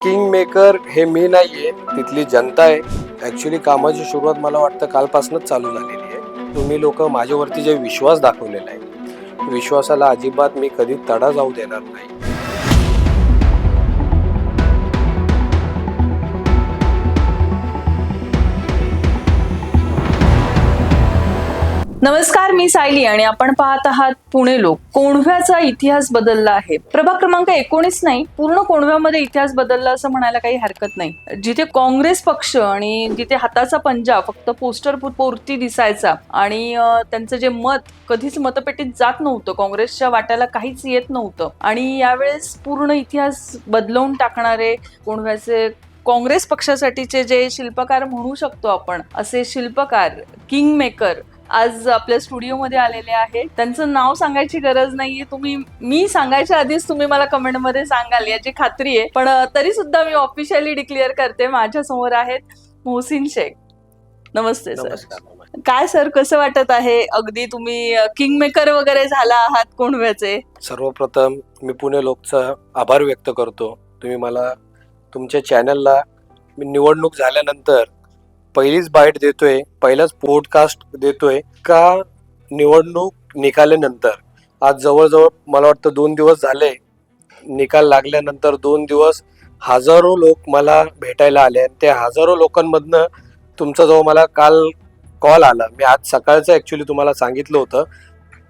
King maker हे मी नाहीये, तिथली जनता आहे. ऍक्च्युली कामाची सुरुवात मला वाटतं कालपासूनच चालू झालेली आहे. तुम्ही लोक माझ्यावरती जे विश्वास दाखवलेला आहे, विश्वासाला अजिबात मी कधी तडा जाऊ देणार नाही. नमस्कार, मी सायली आणि आपण पाहत आहात पुणे लोक. कोंढव्याचा इतिहास बदलला आहे. प्रभाग क्रमांक 19 नाही, पूर्ण कोंढव्यामध्ये इतिहास बदलला असं म्हणायला काही हरकत नाही. जिथे काँग्रेस पक्ष आणि जिथे हाताचा पंजा फक्त पोस्टर पुरती दिसायचा आणि त्यांचं जे मत कधीच मतपेटीत जात नव्हतं, काँग्रेसच्या वाट्याला काहीच येत नव्हतं, आणि यावेळेस पूर्ण इतिहास बदलवून टाकणारे कोंढव्याचे काँग्रेस पक्षासाठीचे जे शिल्पकार म्हणू शकतो आपण, असे शिल्पकार किंग मेकर आज आपल्या स्टुडिओमध्ये आलेले आहे. त्यांचं नाव सांगायची गरज नाहीये, मी सांगायच्या आधीच तुम्ही मला कमेंटमध्ये सांगाल याची खात्री आहे. पण तरी सुद्धा मी ऑफिशियली डिक्लेअर करते, माझ्या समोर आहेत मोहसिन शेख. नमस्ते सर. काय सर, कसं वाटत आहे? अगदी तुम्ही किंग मेकर वगैरे झाला आहात कोंढव्याचे. सर्वप्रथम मी पुणे लोकचा आभार व्यक्त करतो. तुम्ही मला तुमच्या चॅनलला निवडणूक झाल्यानंतर पहिलीच बाईट देतोय, पहिलाच पॉडकास्ट देतोय का निवडणूक निकाल्यानंतर. आज जवळजवळ मला वाटतं 2 दिवस झाले निकाल लागल्यानंतर. 2 दिवस हजारो लोक मला भेटायला आले आणि त्या हजारो लोकांमधनं तुमचा जो मला काल कॉल आला, मी आज सकाळचं ऍक्च्युली तुम्हाला सांगितलं होतं,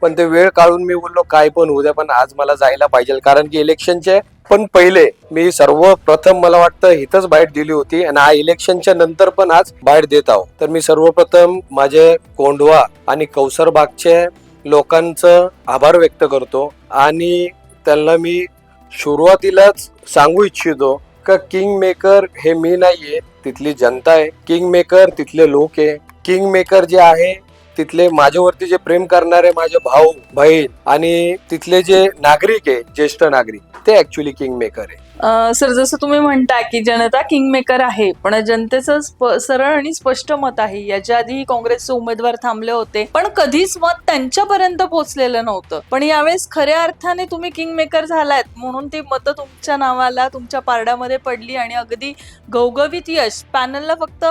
पण ते वेळ काढून मी बोललो काय पण उद्या, पण आज मला जायला पाहिजे, कारण की इलेक्शनचे पण पहिले मी सर्वप्रथम मला वाटतं इथंच बाईट दिली होती आणि हा इलेक्शनच्या नंतर पण आज बाईट देत आहो. तर मी सर्वप्रथम माझे कोंढवा आणि कौसरबागचे लोकांचं आभार व्यक्त करतो आणि त्यांना मी सुरुवातीलाच सांगू इच्छितो का किंग मेकर हे मी नाहीये, तिथली जनता आहे. किंग मेकर तिथले लोक आहे. किंग मेकर जे आहे तिथले माझ्यावरती जे प्रेम करणारे माझे भाऊ बहीण आणि तिथले जे नागरिक आहे, ज्येष्ठ नागरिक, ते ऍक्च्युली किंग मेकर आहे. सर, जसं तुम्ही म्हणता की जनता किंग मेकर आहे, पण जनतेचं सरळ आणि स्पष्ट मत आहे. याच्या आधी काँग्रेसचे उमेदवार थांबले होते, पण कधीच मत त्यांच्यापर्यंत पोहोचलेलं नव्हतं. पण यावेळेस खऱ्या अर्थाने तुम्ही किंग मेकर झालात, म्हणून ती मतं तुमच्या नावाला, तुमच्या पारड्यामध्ये पडली आणि अगदी घवघवीत यश. पॅनलला फक्त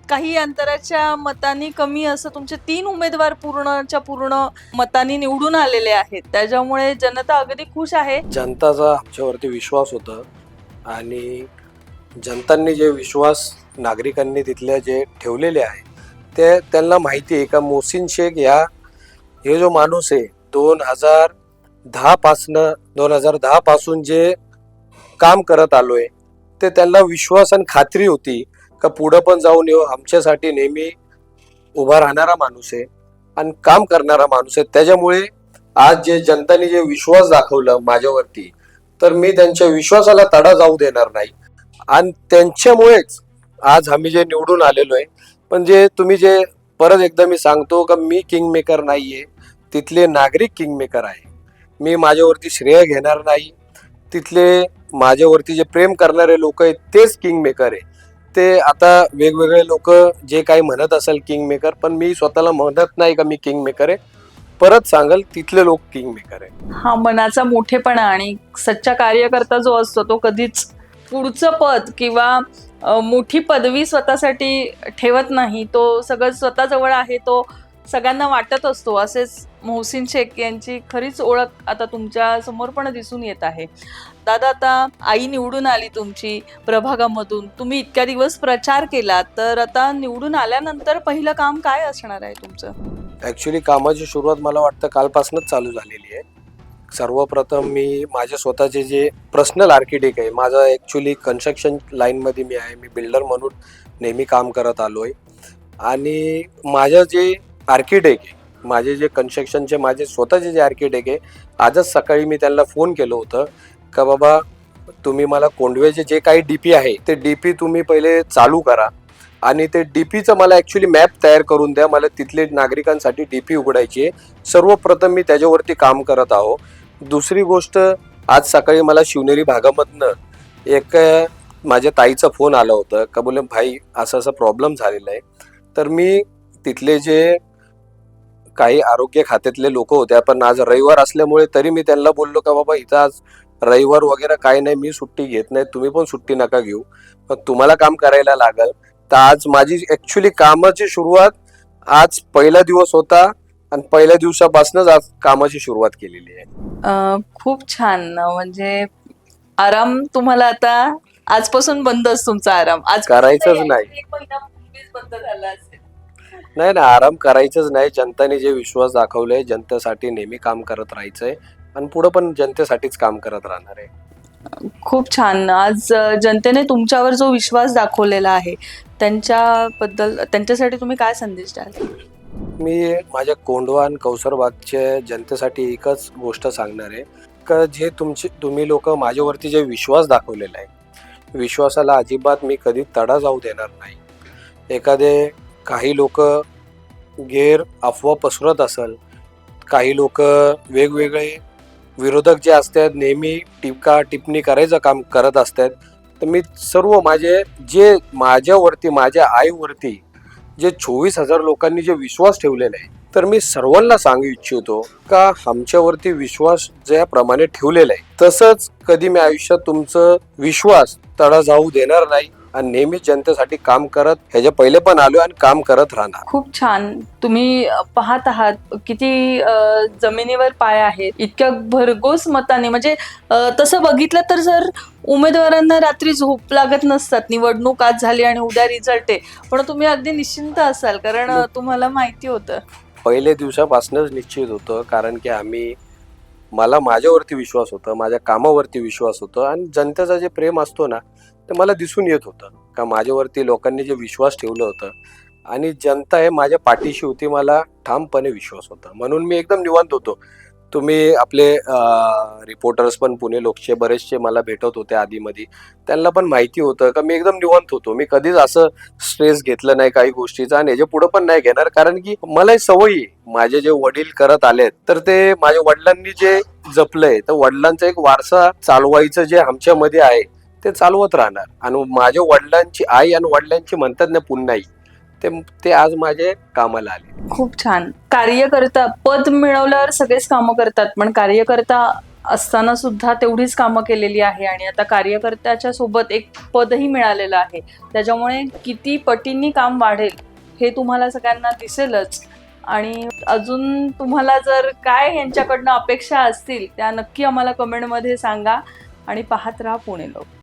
काही अंतराच्या मतांनी कमी असं तुमचे 3 उमेदवार पूर्णच्या पूर्ण मतांनी निवडून आलेले आहेत. त्याच्यामुळे जनता अगदी खुश आहे. जनताचा आमच्यावरती विश्वास होता आणि जनतांनी जे विश्वास नागरिकांनी तिथल्या जे ठेवलेले आहे ते त्यांना माहिती आहे का मोहसिन शेख हे जो माणूस आहे 2010 पासून जे काम करत आलोय, ते त्यांना विश्वास आणि खात्री होती का पुढं पण जाऊन आमच्यासाठी नेहमी उभा राहणारा माणूस आहे आणि काम करणारा माणूस आहे. त्याच्यामुळे आज जे जनताने जे विश्वास दाखवलं माझ्यावरती, तर मी त्यांच्या विश्वासाला तडा जाऊ देणार नाही आणि त्यांच्यामुळेच आज आम्ही जे निवडून आलेलो आहे. पण जे तुम्ही जे परत एकदा मी सांगतो का मी किंग मेकर नाहीये, तिथले नागरिक किंग मेकर आहे. मी माझ्यावरती श्रेय घेणार नाही. तिथले माझ्यावरती जे प्रेम करणारे लोक आहेत तेच किंग मेकर आहे. ते आता वेगवेगळे लोक जे काही म्हणत असेल किंग मेकर, पण मी स्वतःला म्हणत नाही का मी किंग मेकर आहे. परत सांगाल, तिथले लोक किंग मेकर आहे. हा मनाचा मोठेपणा आणि सच्चा कार्यकर्ता जो असतो तो कधीच पुढचं पद किंवा मोठी पदवी स्वतःसाठी ठेवत नाही. तो सगळं स्वतःजवळ आहे, तो सगळ्यांना वाटत असतो. असेच मोहसिन शेख यांची खरीच ओळख आता तुमच्या समोर पण दिसून येत आहे. दादा, आता आई निवडून आली तुमची प्रभागामधून, तुम्ही इतक्या दिवस प्रचार केला, तर आता निवडून आल्यानंतर पहिलं काम काय असणार आहे तुमचं? ऍक्च्युली कामाची सुरुवात मला वाटतं कालपासूनच चालू झालेली आहे. सर्वप्रथम मी माझे स्वतःचे जे पर्सनल आर्किटेक्ट आहे, माझं ऍक्च्युली कन्स्ट्रक्शन लाईनमध्ये मी आहे, मी बिल्डर म्हणून नेहमी काम करत आलो आहे. आणि माझं जे आर्किटेक्ट आहे, माझे जे कन्स्ट्रक्शनचे माझे स्वतःचे जे आर्किटेक्ट आहे, आजच सकाळी मी त्यांना फोन केलं होतं का बाबा तुम्ही मला कोंढव्याचे जे काही डीपी आहे ते डीपी तुम्ही पहिले चालू करा आणि ते डीपीचं मला ऍक्च्युली मॅप तयार करून द्या. मला तिथले नागरिकांसाठी डीपी उघडायची आहे. सर्वप्रथम मी त्याच्यावरती काम करत आहो. दुसरी गोष्ट, आज सकाळी मला शिवनेरी भागामधनं एक माझ्या ताईचा फोन आला होता का बोले भाई असा असा प्रॉब्लेम झालेला आहे. तर मी तिथले जे काही आरोग्य खात्यातले लोक होते, पण आज रविवार असल्यामुळे तरी मी त्यांना बोललो का बाबा इथं आज रविवार वगैरे काही नाही, मी सुट्टी घेत नाही, तुम्ही पण सुट्टी नका घेऊ. मग तुम्हाला काम करायला लागल. तर आज माझी ऍक्च्युली कामाची सुरुवात, आज पहिला दिवस होता आणि पहिल्या दिवसापासूनच आज कामाची सुरुवात केलेली आहे. खूप छान. म्हणजे आराम तुम्हाला आता आजपासून बंदच तुमचा आराम. आज करायचंच नाही. एक महिन्यापूर्वीच बंद झाला असेल. नाही ना, आराम करायचंच नाही. जनतेने जे विश्वास दाखवलाय, जनतेसाठी नेहमी काम करत राहायचंय आणि पुढे पण जनतेसाठीच काम करत राहणार आहे. खूप छान. आज जनतेने तुमच्यावर जो विश्वास दाखवलेला आहे त्यांच्याबद्दल, त्यांच्यासाठी तुम्ही काय संदेश द्याल? मी माझ्या कोंढवा आणि कौसरबागच्या जनतेसाठी एकच गोष्ट सांगणार आहे का जे तुम्ही लोक माझ्यावरती जे विश्वास दाखवलेला आहे, विश्वासाला अजिबात मी कधी तडा जाऊ देणार नाही. काही लोक गैर अफवा पसरवत असेल, काही लोक वेगवेगळे विरोधक जे असतात नेहमी टीका टिप्पणी करायचं काम करत असतात, तर मी सर्व माझ्यावरती, माझ्या आईवरती जे 24,000 लोकांनी जे विश्वास ठेवलेला आहे, तर मी सर्वांना सांगू इच्छितो का आमच्यावरती विश्वास ज्याप्रमाणे ठेवलेला आहे तसंच कधी मी आयुष्यात तुमचं विश्वास तडा जाऊ देणार नाही आणि नेहमी जनतेसाठी काम करत ह्याच्या पहिले पण आलो आणि काम करत राहणार. खूप छान. तुम्ही पाहत आहात किती जमिनीवर पाय आहेत, इतक्या भरघोस मताने. म्हणजे तसं बघितलं तर जर उमेदवारांना रात्री झोप लागत नसतात, निवडणूक आज झाली आणि उद्या रिझल्ट आहे, पण तुम्ही अगदी निश्चिंत असाल कारण तुम्हाला माहिती होतं. पहिल्या दिवसापासूनच निश्चित होतं, कारण की मला माझ्यावरती विश्वास होता, माझ्या कामावरती विश्वास होता आणि जनतेचा जे प्रेम असतो ना, ते मला दिसून येत होतं का माझ्यावरती लोकांनी जे विश्वास ठेवलं होतं आणि जनता हे माझ्या पाठीशी होती, मला ठामपणे विश्वास होता. म्हणून मी एकदम निवांत होतो. तुम्ही आपले रिपोर्टर्स पण पुणे लोकचे बरेचसे मला भेटत होते आधीमध्ये, त्यांना पण माहिती होतं का मी एकदम निवांत होतो. मी कधीच असं स्ट्रेस घेतलं नाही काही गोष्टीचा आणि याच्या पुढे पण नाही घेणार, कारण की मला सवय आहे. माझे जे वडील करत आलेत तर ते माझ्या वडिलांनी जे जपलंय, तर वडिलांचा एक वारसा चालवायचं जे आमच्यामध्ये आहे ते चालवत राहणार. आणि माझ्या वडिलांची आई आणि वडिलांची म्हणतात ना पुन्हाई, ते आज माझे कामाला आले. खूप छान. कार्यकर्ता पद मिळवल्यावर सगळेच कामं करतात, पण कार्यकर्ता असताना सुद्धा तेवढीच कामं केलेली आहे आणि आता कार्यकर्त्याच्या सोबत एक पदही मिळालेलं आहे, त्याच्यामुळे किती पटींनी काम वाढेल हे तुम्हाला सगळ्यांना दिसेलच. आणि अजून तुम्हाला जर काय यांच्याकडनं अपेक्षा असतील त्या नक्की आम्हाला कमेंटमध्ये सांगा आणि पाहत राहा पुणे लोक.